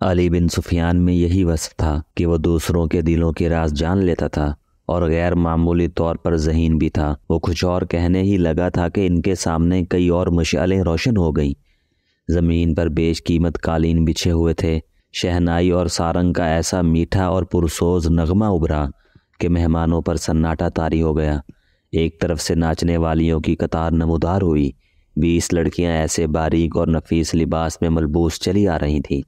علی بن سفیان میں یہی وصف تھا کہ وہ دوسروں کے دلوں کے راز جان لیتا تھا اور غیر معمولی طور پر ذہین بھی تھا۔ وہ کچھ اور کہنے ہی لگا تھا کہ ان کے سامنے کئی اور مشعلیں روشن ہو گئیں۔ زمین پر بیش قیمت قالین بچھے ہوئے تھے۔ شہنائی اور سارنگ کا ایسا میٹھا اور پرسوز نغمہ ابھرا کہ مہمانوں پر سناٹا طاری ہو گیا۔ ایک طرف سے ناچنے والیوں کی قطار نمودار ہوئی۔ 20 لڑکیاں ایسے باریک اور نفیس لباس میں ملبوس چلی آ رہی تھیں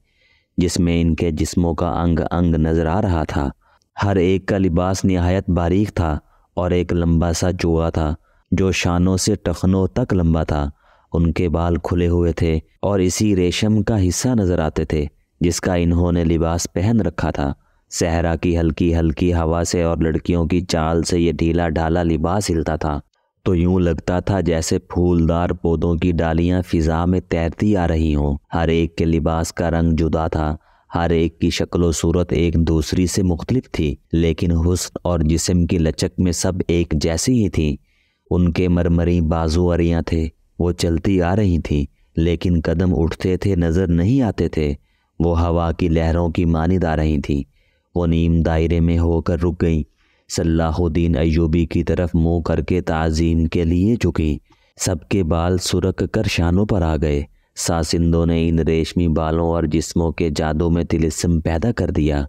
جس میں ان کے جسموں کا انگ انگ نظر آ رہا تھا۔ ہر ایک کا لباس نہایت باریک تھا اور ایک لمبا سا چوغا تھا جو شانوں سے ٹخنوں تک لمبا تھا۔ ان کے بال کھلے ہوئے تھے اور اسی ریشم کا حصہ نظر آتے تھے جس کا انہوں نے لباس پہن رکھا تھا۔ صحرا کی ہلکی ہلکی ہوا سے اور لڑکیوں کی چال سے یہ ڈھیلا ڈھالا لباس ہلتا تھا تو یوں لگتا تھا جیسے پھولدار پودوں کی ڈالیاں فضا میں تیرتی آ رہی ہوں۔ ہر ایک کے لباس کا رنگ جدا تھا، ہر ایک کی شکل و صورت ایک دوسری سے مختلف تھی، لیکن حسن اور جسم کی لچک میں سب ایک جیسی ہی تھیں۔ ان کے مرمری بازو اریاں تھے، وہ چلتی آ رہی تھیں لیکن قدم اٹھتے تھے نظر نہیں آتے تھے۔ وہ ہوا کی لہروں کی مانند آ رہی تھیں۔ وہ نیم دائرے میں ہو کر رک گئیں، صلاح الدین ایوبی کی طرف منہ کر کے تعظیم کے لیے جھکی۔ سب کے بال سرک کر شانوں پر آ گئے۔ ساسندوں نے ان ریشمی بالوں اور جسموں کے جادو میں طلسم پیدا کر دیا۔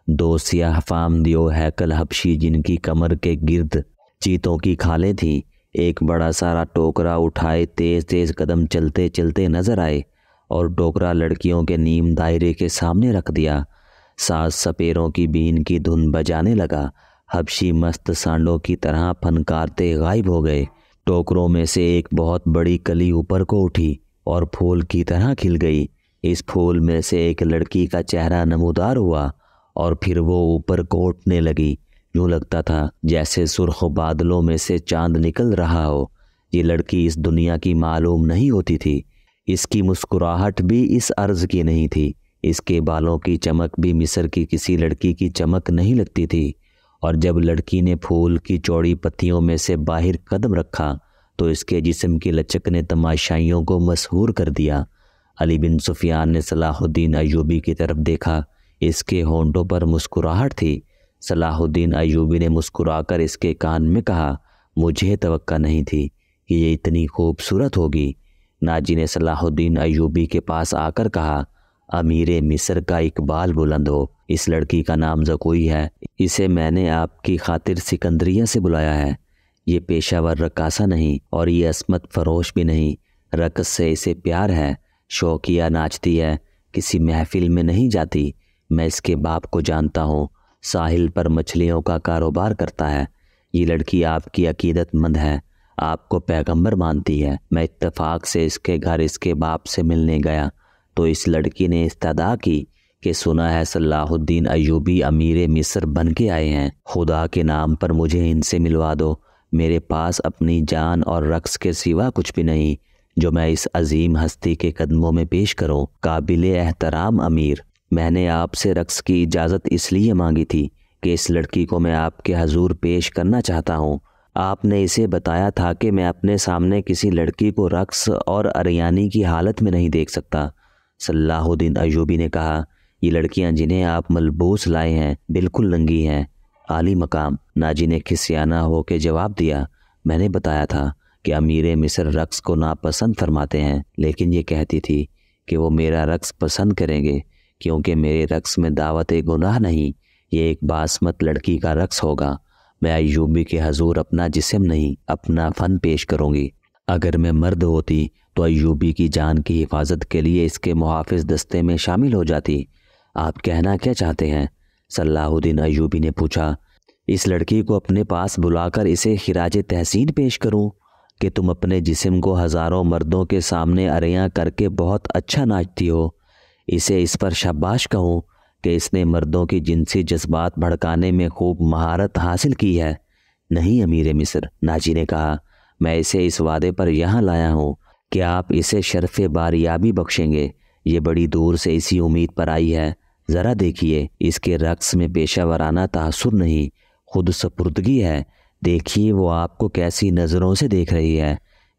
2 سیاہ فام دیو ہیکل حبشی جن کی کمر کے گرد چیتوں کی کھالیں تھیں، ایک بڑا سارا ٹوکرا اٹھائے تیز تیز قدم چلتے چلتے نظر آئے اور ٹوکرا لڑکیوں کے نیم دائرے کے سامنے رکھ دیا۔ ساز سپیروں کی بین کی دھن بجانے لگا۔ حبشی مست سانڈوں کی طرح پھنکارتے غائب ہو گئے۔ ٹوکروں میں سے ایک بہت بڑی کلی اوپر کو اٹھی اور پھول کی طرح کھل گئی۔ اس پھول میں سے ایک لڑکی کا چہرہ نمودار ہوا اور پھر وہ اوپر کو اٹھنے لگی۔ یوں لگتا تھا جیسے سرخ بادلوں میں سے چاند نکل رہا ہو۔ یہ لڑکی اس دنیا کی معلوم نہیں ہوتی تھی۔ اس کی مسکراہٹ بھی اس عرض کی نہیں تھی۔ اس کے بالوں کی چمک بھی مصر کی کسی لڑکی کی چمک نہیں لگتی تھی۔ اور جب لڑکی نے پھول کی چوڑی پتیوں میں سے باہر قدم رکھا تو اس کے جسم کی لچک نے تماشائیوں کو مسحور کر دیا۔ علی بن سفیان نے صلاح الدین ایوبی کی طرف دیکھا۔ اس کے ہونٹوں پر مسکراہٹ تھی۔ صلاح الدین ایوبی نے مسکرا کر اس کے کان میں کہا، مجھے توقع نہیں تھی کہ یہ اتنی خوبصورت ہوگی۔ ناجی نے صلاح الدین ایوبی کے پاس آ کر کہا، امیر مصر کا اقبال بلند ہو۔ اس لڑکی کا نام زکوئی ہے۔ اسے میں نے آپ کی خاطر سکندریہ سے بلایا ہے۔ یہ پیشہ ور رقاصہ نہیں اور یہ عصمت فروش بھی نہیں۔ رقص سے اسے پیار ہے، شوقیہ ناچتی ہے، کسی محفل میں نہیں جاتی۔ میں اس کے باپ کو جانتا ہوں، ساحل پر مچھلیوں کا کاروبار کرتا ہے۔ یہ لڑکی آپ کی عقیدت مند ہے، آپ کو پیغمبر مانتی ہے۔ میں اتفاق سے اس کے گھر اس کے باپ سے ملنے گیا تو اس لڑکی نے استدعا کی کہ سنا ہے صلاح الدین ایوبی امیر مصر بن کے آئے ہیں، خدا کے نام پر مجھے ان سے ملوا دو۔ میرے پاس اپنی جان اور رقص کے سوا کچھ بھی نہیں جو میں اس عظیم ہستی کے قدموں میں پیش کروں۔ قابل احترام امیر، میں نے آپ سے رقص کی اجازت اس لیے مانگی تھی کہ اس لڑکی کو میں آپ کے حضور پیش کرنا چاہتا ہوں۔ آپ نے اسے بتایا تھا کہ میں اپنے سامنے کسی لڑکی کو رقص اور اریانی کی حالت میں نہیں دیکھ سکتا۔ صلاح الدین ایوبی نے کہا، یہ لڑکیاں جنہیں آپ ملبوس لائے ہیں بالکل ننگی ہیں۔ عالی مقام، ناجی نے کھسیانہ ہو کے جواب دیا، میں نے بتایا تھا کہ امیر مصر رقص کو ناپسند فرماتے ہیں، لیکن یہ کہتی تھی کہ وہ میرا رقص پسند کریں گے کیونکہ میرے رقص میں دعوت گناہ نہیں، یہ ایک باسمت لڑکی کا رقص ہوگا۔ میں ایوبی کے حضور اپنا جسم نہیں اپنا فن پیش کروں گی۔ اگر میں مرد ہوتی تو ایوبی کی جان کی حفاظت کے لیے اس کے محافظ دستے میں شامل ہو جاتی۔ آپ کہنا کیا چاہتے ہیں؟ صلاح الدین ایوبی نے پوچھا۔ اس لڑکی کو اپنے پاس بلا کر اسے خراج تحسین پیش کروں کہ تم اپنے جسم کو ہزاروں مردوں کے سامنے عریاں کر کے بہت اچھا ناچتی ہو، اسے اس پر شاباش کہوں کہ اس نے مردوں کی جنسی جذبات بھڑکانے میں خوب مہارت حاصل کی ہے؟ نہیں امیر مصر، ناجی نے کہا، میں اسے اس وعدے پر یہاں لایا ہوں کہ آپ اسے شرف باریابی بخشیں گے۔ یہ بڑی دور سے اسی امید پر آئی ہے۔ ذرا دیکھیے، اس کے رقص میں پیشہ ورانہ تاثر نہیں، خود سپردگی ہے۔ دیکھیے وہ آپ کو کیسی نظروں سے دیکھ رہی ہے۔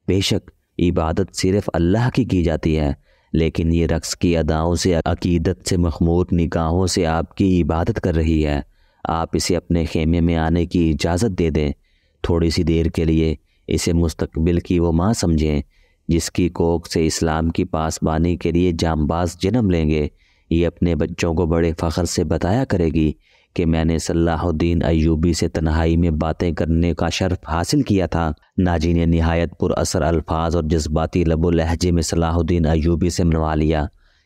بے شک عبادت صرف اللہ کی جاتی ہے، لیکن یہ رقص کی اداؤں سے، عقیدت سے مخمور نگاہوں سے آپ کی عبادت کر رہی ہے۔ آپ اسے اپنے خیمے میں آنے کی اجازت دے دیں۔ تھوڑی سی دیر کے لیے اسے مستقبل کی وہ ماں سمجھیں جس کی کوکھ سے اسلام کی پاسبانی کے لیے جانباز جنم لیں گے۔ یہ اپنے بچوں کو بڑے فخر سے بتایا کرے گی کہ میں نے صلاح الدین ایوبی سے تنہائی میں باتیں کرنے کا شرف حاصل کیا تھا۔ ناجی نے نہایت پر اثر الفاظ اور جذباتی لب و لہجے میں صلاح الدین ایوبی سے منوا لیا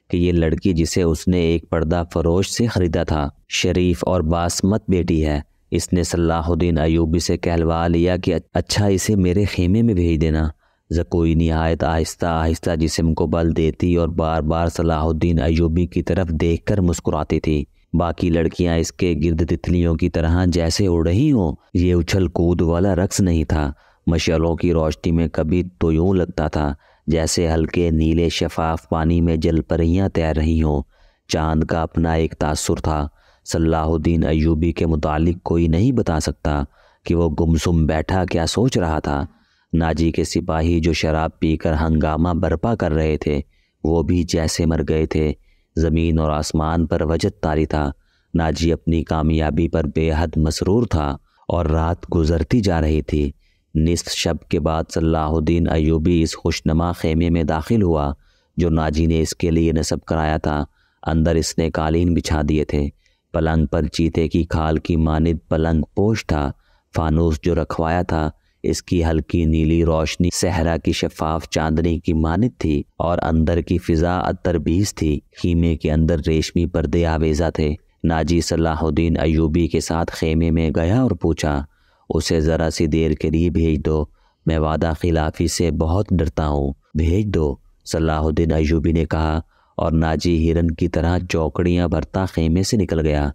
کہ یہ لڑکی جسے اس نے ایک پردہ فروش سے خریدا تھا شریف اور باسمت بیٹی ہے۔ اس نے صلاح الدین ایوبی سے کہلوا لیا کہ اچھا اسے میرے خیمے میں بھیج دینا۔ زکوئی نہایت آہستہ آہستہ جسم کو بل دیتی اور بار بار صلاح الدین ایوبی کی طرف دیکھ کر مسکراتی تھی۔ باقی لڑکیاں اس کے گرد تتلیوں کی طرح جیسے اڑ رہی ہوں۔ یہ اچھل کود والا رقص نہیں تھا۔ مشعلوں کی روشنی میں کبھی تو یوں لگتا تھا جیسے ہلکے نیلے شفاف پانی میں جل پریاں تیر رہی ہوں۔ چاند کا اپنا ایک تاثر تھا۔ صلاح الدین ایوبی کے متعلق کوئی نہیں بتا سکتا کہ وہ گمسم بیٹھا کیا سوچ رہا تھا۔ ناجی کے سپاہی جو شراب پی کر ہنگامہ برپا کر رہے تھے وہ بھی جیسے مر گئے تھے۔ زمین اور آسمان پر وجد طاری تھا۔ ناجی اپنی کامیابی پر بے حد مسرور تھا اور رات گزرتی جا رہی تھی۔ نصف شب کے بعد صلاح الدین ایوبی اس خوشنما خیمے میں داخل ہوا جو ناجی نے اس کے لیے نصب کرایا تھا۔ اندر اس نے قالین بچھا دیے تھے۔ پلنگ پر چیتے کی کھال کی مانند پلنگ پوش تھا۔ فانوس جو رکھوایا تھا اس کی ہلکی نیلی روشنی صحرا کی شفاف چاندنی کی مانند تھی اور اندر کی فضا عطربیز تھی۔ خیمے کے اندر ریشمی پردے آویزہ تھے۔ ناجی صلاح الدین ایوبی کے ساتھ خیمے میں گیا اور پوچھا، اسے ذرا سی دیر کے لیے بھیج دو، میں وعدہ خلافی سے بہت ڈرتا ہوں، بھیج دو، صلاح الدین ایوبی نے کہا، اور ناجی ہرن کی طرح چوکڑیاں بھرتا خیمے سے نکل گیا۔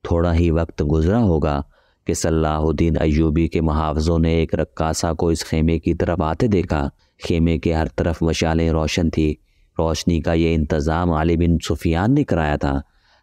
تھوڑا ہی وقت گزرا ہوگا کہ صلاح الدین ایوبی کے محافظوں نے ایک رقاصہ کو اس خیمے کی طرف آتے دیکھا۔ خیمے کے ہر طرف مشالیں روشن تھی۔ روشنی کا یہ انتظام علی بن سفیان نے کرایا تھا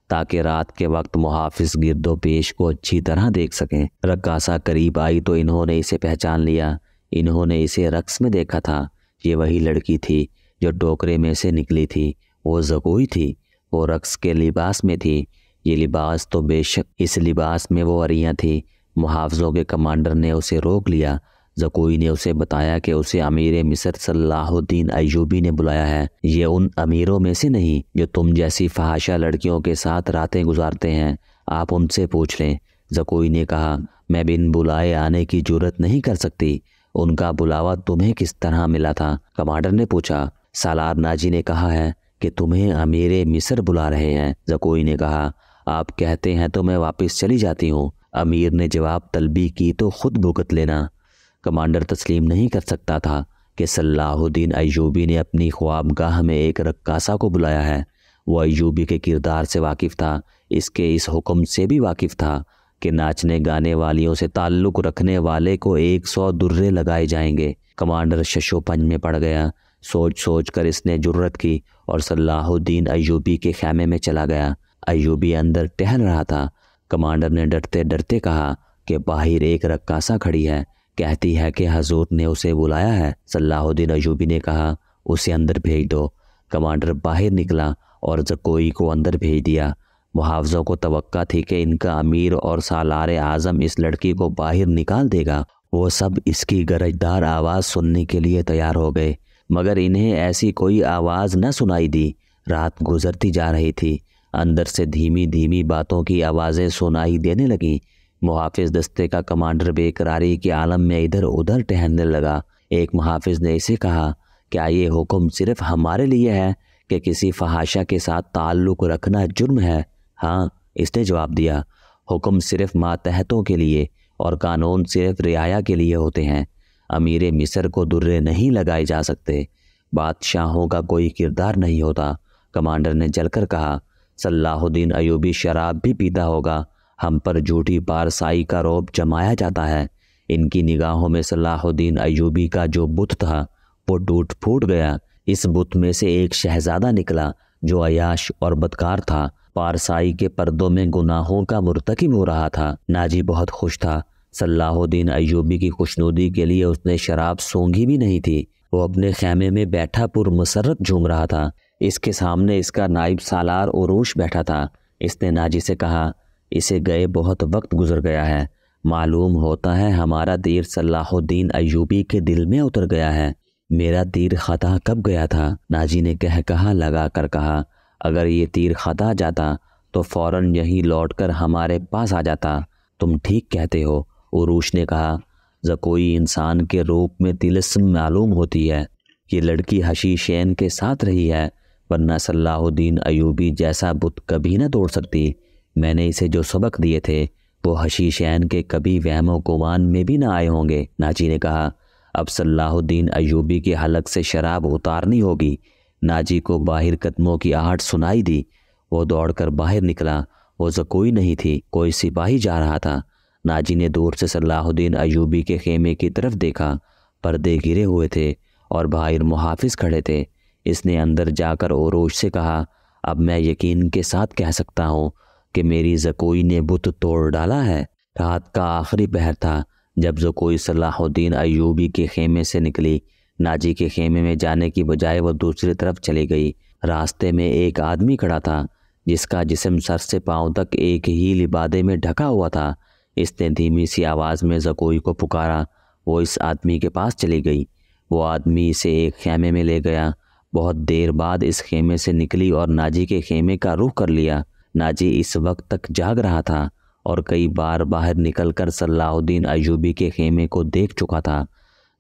تاکہ رات کے وقت محافظ گرد و پیش کو اچھی طرح دیکھ سکیں۔ رقاصہ قریب آئی تو انہوں نے اسے پہچان لیا۔ انہوں نے اسے رقص میں دیکھا تھا۔ یہ وہی لڑکی تھی جو ٹوکرے میں سے نکلی تھی۔ وہ زکوئی تھی۔ وہ رقص کے لباس میں تھی۔ یہ لباس تو بے شک اس لباس میں وہ اریاں تھی۔ محافظوں کے کمانڈر نے اسے روک لیا۔ زکوئی نے اسے بتایا کہ اسے امیر مصر صلاح الدین ایوبی نے بلایا ہے۔ یہ ان امیروں میں سے نہیں جو تم جیسی فحاشہ لڑکیوں کے ساتھ راتیں گزارتے ہیں، آپ ان سے پوچھ لیں۔ زکوئی نے کہا، میں بن بلائے آنے کی جرت نہیں کر سکتی۔ ان کا بلاوا تمہیں کس طرح ملا تھا؟ کمانڈر نے پوچھا۔ سالار ناجی نے کہا ہے کہ تمہیں امیر مصر بلا رہے ہیں۔ زکوئی نے کہا، آپ کہتے ہیں تو میں واپس چلی جاتی ہوں۔ امیر نے جواب طلبی کی تو خود بھگت لینا۔ کمانڈر تسلیم نہیں کر سکتا تھا کہ صلاح الدین ایوبی نے اپنی خوابگاہ میں ایک رقاصہ کو بلایا ہے۔ وہ ایوبی کے کردار سے واقف تھا، اس کے اس حکم سے بھی واقف تھا کہ ناچنے گانے والیوں سے تعلق رکھنے والے کو 100 درے لگائے جائیں گے۔ کمانڈر ششو پنج میں پڑ گیا۔ سوچ سوچ کر اس نے جرت کی اور صلاح الدین ایوبی کے خیمے میں چلا گیا۔ ایوبی اندر ٹہل رہا تھا۔ کمانڈر نے ڈرتے ڈرتے کہا کہ باہر ایک رقاصہ کھڑی ہے، کہتی ہے کہ حضور نے اسے بلایا ہے۔ صلاح الدین ایوبی نے کہا، اسے اندر بھیج دو۔ کمانڈر باہر نکلا اور زکوئی کو اندر بھیج دیا۔ محافظوں کو توقع تھی کہ ان کا امیر اور سالار اعظم اس لڑکی کو باہر نکال دے گا۔ وہ سب اس کی گرجدار آواز سننے کے لیے تیار ہو گئے، مگر انہیں ایسی کوئی آواز نہ سنائی دی۔ رات گزرتی جا رہی تھی۔ اندر سے دھیمی دھیمی باتوں کی آوازیں سنائی دینے لگیں۔ محافظ دستے کا کمانڈر بے قراری کے عالم میں ادھر ادھر ٹہلنے لگا۔ ایک محافظ نے اسے کہا، کیا یہ حکم صرف ہمارے لیے ہے کہ کسی فحاشہ کے ساتھ تعلق رکھنا جرم ہے؟ ہاں، اس نے جواب دیا، حکم صرف ماتحتوں کے لیے اور قانون صرف رعایا کے لیے ہوتے ہیں۔ امیر مصر کو درے نہیں لگائے جا سکتے۔ بادشاہوں کا کوئی کردار نہیں ہوتا۔ کمانڈر نے جل کر کہا، صلاح الدین ایوبی شراب بھی پیتا ہوگا۔ ہم پر جھوٹی پارسائی کا رعب جمایا جاتا ہے۔ ان کی نگاہوں میں صلاح الدین ایوبی کا جو بت تھا وہ ٹوٹ پھوٹ گیا۔ اس بت میں سے ایک شہزادہ نکلا جو عیاش اور بدکار تھا، پارسائی کے پردوں میں گناہوں کا مرتکب ہو رہا تھا۔ ناجی بہت خوش تھا۔ صلاح الدین ایوبی کی خوشنودی کے لیے اس نے شراب سونگھی بھی نہیں تھی۔ وہ اپنے خیمے میں بیٹھا پر مسرت جھوم رہا تھا۔ اس کے سامنے اس کا نائب سالار عروش بیٹھا تھا۔ اس نے ناجی سے کہا، اسے گئے بہت وقت گزر گیا ہے، معلوم ہوتا ہے ہمارا تیر صلاح الدین ایوبی کے دل میں اتر گیا ہے۔ میرا تیر خطا کب گیا تھا؟ ناجی نے کہا لگا کر کہا، اگر یہ تیر خطا جاتا تو فوراً یہیں لوٹ کر ہمارے پاس آ جاتا۔ تم ٹھیک کہتے ہو، عروش نے کہا، کوئی انسان کے روپ میں طلسم معلوم ہوتی ہے۔ یہ لڑکی حشیشین کے ساتھ رہی ہے، ورنہ صلاح الدین ایوبی جیسا بت کبھی نہ توڑ سکتی۔ میں نے اسے جو سبق دیے تھے وہ حشیشین کے کبھی وہم و گمان میں بھی نہ آئے ہوں گے۔ ناجی نے کہا، اب صلاح الدین ایوبی کے حلق سے شراب اتارنی ہوگی۔ ناجی کو باہر قدموں کی آہٹ سنائی دی۔ وہ دوڑ کر باہر نکلا۔ وہ کوئی نہیں تھی، کوئی سپاہی جا رہا تھا۔ ناجی نے دور سے صلاح الدین ایوبی کے خیمے کی طرف دیکھا۔ پردے گرے ہوئے تھے اور باہر محافظ کھڑے تھے۔ اس نے اندر جا کر عروش سے کہا، اب میں یقین کے ساتھ کہہ سکتا ہوں کہ میری زکوئی نے بت توڑ ڈالا ہے۔ رات کا آخری پہر تھا جب زکوئی صلاح الدین ایوبی کے خیمے سے نکلی۔ ناجی کے خیمے میں جانے کی بجائے وہ دوسری طرف چلی گئی۔ راستے میں ایک آدمی کھڑا تھا جس کا جسم سر سے پاؤں تک ایک ہی لبادے میں ڈھکا ہوا تھا۔ اس نے دھیمی سی آواز میں زکوئی کو پکارا۔ وہ اس آدمی کے پاس چلی گئی۔ وہ آدمی اسے ایک خیمے میں لے گیا۔ بہت دیر بعد اس خیمے سے نکلی اور ناجی کے خیمے کا رخ کر لیا۔ ناجی اس وقت تک جاگ رہا تھا اور کئی بار باہر نکل کر صلاح الدین ایوبی کے خیمے کو دیکھ چکا تھا۔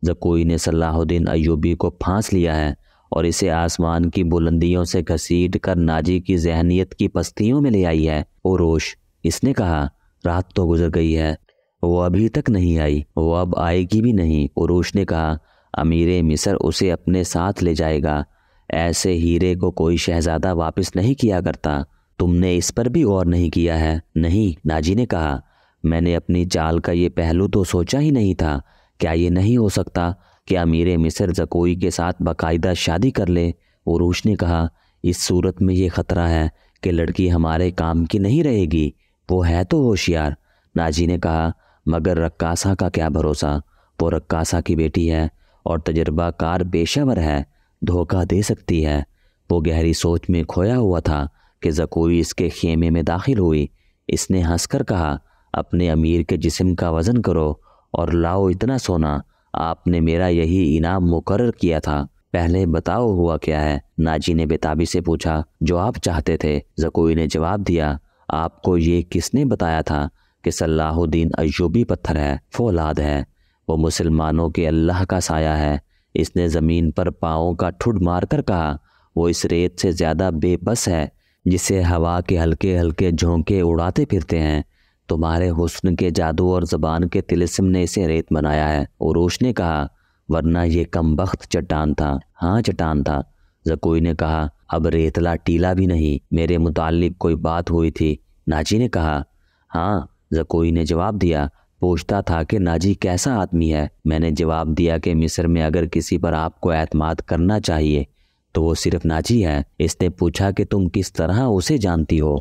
زکوئی نے صلاح الدین ایوبی کو پھانس لیا ہے اور اسے آسمان کی بلندیوں سے گھسیٹ کر ناجی کی ذہنیت کی پستیوں میں لے آئی ہے۔ عروش، اس نے کہا، رات تو گزر گئی ہے، وہ ابھی تک نہیں آئی، وہ اب آئے گی بھی نہیں۔ عروش نے کہا، امیر مصر اسے اپنے ساتھ لے جائے گا۔ ایسے ہیرے کو کوئی شہزادہ واپس نہیں کیا کرتا۔ تم نے اس پر بھی غور نہیں کیا ہے؟ نہیں، ناجی نے کہا، میں نے اپنی چال کا یہ پہلو تو سوچا ہی نہیں تھا۔ کیا یہ نہیں ہو سکتا کہ امیر مصر زکوئی کے ساتھ باقاعدہ شادی کر لے؟ عروش نے کہا، اس صورت میں یہ خطرہ ہے کہ لڑکی ہمارے کام کی نہیں رہے گی۔ وہ ہے تو ہوشیار۔ ناجی نے کہا، مگر رقاصہ کا کیا بھروسہ؟ وہ رقاصہ کی بیٹی ہے اور تجربہ کار پیشہ ور ہے، دھوکہ دے سکتی ہے۔ وہ گہری سوچ میں کھویا ہوا تھا کہ زکوئی اس کے خیمے میں داخل ہوئی۔ اس نے ہنس کر کہا، اپنے امیر کے جسم کا وزن کرو اور لاؤ اتنا سونا۔ آپ نے میرا یہی انعام مقرر کیا تھا، پہلے بتاؤ ہوا کیا ہے؟ ناجی نے بےتابی سے پوچھا۔ جو آپ چاہتے تھے، زکوئی نے جواب دیا۔ آپ کو یہ کس نے بتایا تھا کہ صلاح الدین ایوبی پتھر ہے، فولاد ہے؟ وہ مسلمانوں کے اللہ کا سایہ ہے۔ اس نے زمین پر پاؤں کا ٹھڈ مار کر کہا، وہ اس ریت سے زیادہ بے بس ہے جسے ہوا کے ہلکے ہلکے جھونکے اڑاتے پھرتے ہیں۔ تمہارے حسن کے جادو اور زبان کے طلسم نے اسے ریت بنایا ہے۔ عروش نے کہا، ورنہ یہ کم بخت چٹان تھا۔ ہاں، چٹان تھا، زکوئی نے کہا، اب ریتلا ٹیلا بھی نہیں۔ میرے متعلق کوئی بات ہوئی تھی؟ ناجی نے کہا۔ ہاں، زکوئی نے جواب دیا۔ پوچھتا تھا کہ ناجی کیسا آدمی ہے؟ میں نے جواب دیا کہ مصر میں اگر کسی پر آپ کو اعتماد کرنا چاہیے تو وہ صرف ناجی ہے۔ اس نے پوچھا کہ تم کس طرح اسے جانتی ہو؟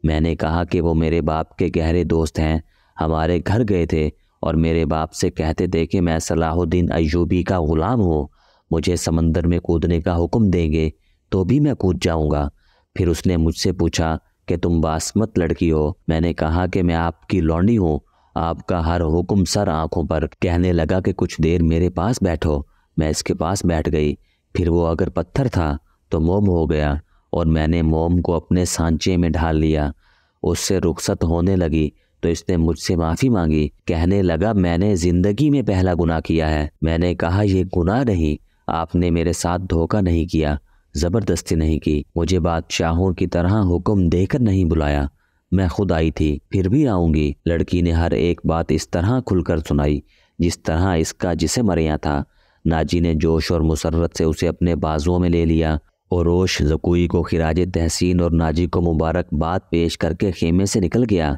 میں نے کہا کہ وہ میرے باپ کے گہرے دوست ہیں، ہمارے گھر گئے تھے اور میرے باپ سے کہتے تھے کہ میں صلاح الدین ایوبی کا غلام ہوں، مجھے سمندر میں کودنے کا حکم دیں گے تو بھی میں کود جاؤں گا۔ پھر اس نے مجھ سے پوچھا کہ تم باسمت لڑکی ہو؟ میں نے کہا کہ میں آپ کی لونڈی ہوں، آپ کا ہر حکم سر آنکھوں پر۔ کہنے لگا کہ کچھ دیر میرے پاس بیٹھو۔ میں اس کے پاس بیٹھ گئی۔ پھر وہ اگر پتھر تھا تو موم ہو گیا اور میں نے موم کو اپنے سانچے میں ڈھال لیا۔ اس سے رخصت ہونے لگی تو اس نے مجھ سے معافی مانگی۔ کہنے لگا، میں نے زندگی میں پہلا گناہ کیا ہے۔ میں نے کہا، یہ گناہ نہیں، آپ نے میرے ساتھ دھوکہ نہیں کیا، زبردستی نہیں کی، مجھے بادشاہوں کی طرح حکم دے کر نہیں بلایا، میں خود آئی تھی، پھر بھی آؤں گی۔ لڑکی نے ہر ایک بات اس طرح کھل کر سنائی جس طرح اس کا جسم مریا تھا۔ ناجی نے جوش اور مسرت سے اسے اپنے بازوؤں میں لے لیا۔ عروش زکوئی کو خراج تحسین اور ناجی کو مبارکباد پیش کر کے خیمے سے نکل گیا۔